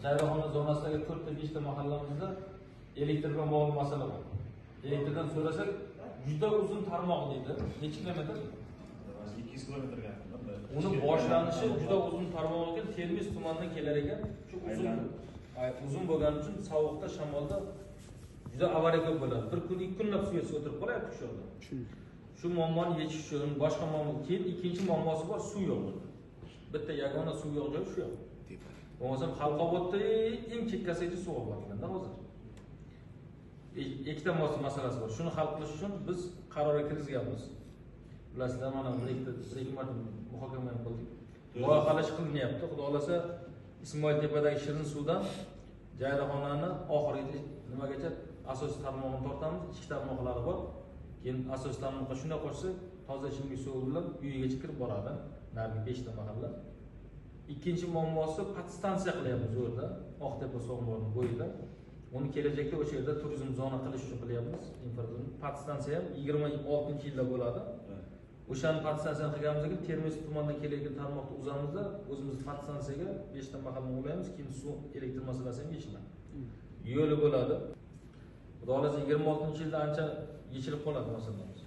Jayraxona zonasidagi 4 ta 5 ta mahallamizda elektr bilan bog'liq masala bor. Elektrdan so'rasak, juda uzun tarmoq deydi. Necha kilometr? 200 kilometrga yaqin. Uni boshlanishi juda uzun tarmoq ekan, Termiz tumanidan kelar ekan. Shu uzun bo'lgani uchun sovuqda, shamolda juda avariya ko'p bo'ladi. Bir kun, 2 kunlab suvga o'tirib qolyapti shu yerda. Shu muammoni yechish uchun boshqa muammo, keyin ikkinchi muammosi bor, suv yo'q. Bitta yagona suv yo'q joy shu yo'q. Bo'lmasam Xalqobodda eng chekkasigacha suv olyapti hozir. Ikkita masalasi bor. Shuni hal qilish uchun biz qarorga kirgizganmiz. Bilasizlar, mana bir-ikki marta muhokama ham qildik. Loyihalash qilinyapti. Xudo xolasa Ismoiltepadagi shirin suvdan Jayraxonani oxirigacha nimagacha asosiy tarmog'ini tortamiz. Ichki tarmoqlari bor. Keyin asosiy tarmoqqa shunday qo'shsak, toza ichimlik suvi bilan uyigacha kirib boradi. Narigi 5 ta mahalla. Ikkinchi muammosi podstansiya qilyapmiz u yerda, Oqtepa so'ng'orning bo'yida. Uni kelajakda o'sha yerda turizm zona qilish uchun qilyapmiz. Infratuzilma podstansiya ham 26-yilda bo'ladi. O'shani podstansiyani qilganimiz ekan, Termiz tumanidan kelayotgan tarmoqni uzamizda, o'zimiz podstansiyaga 5 ta mahalla ulaymiz, keyin suv, elektr masalasi ham yechiladi. Yo'li bo'ladi. Xudo xolasa 26-yilda ancha yechilib qoladi masalamiz.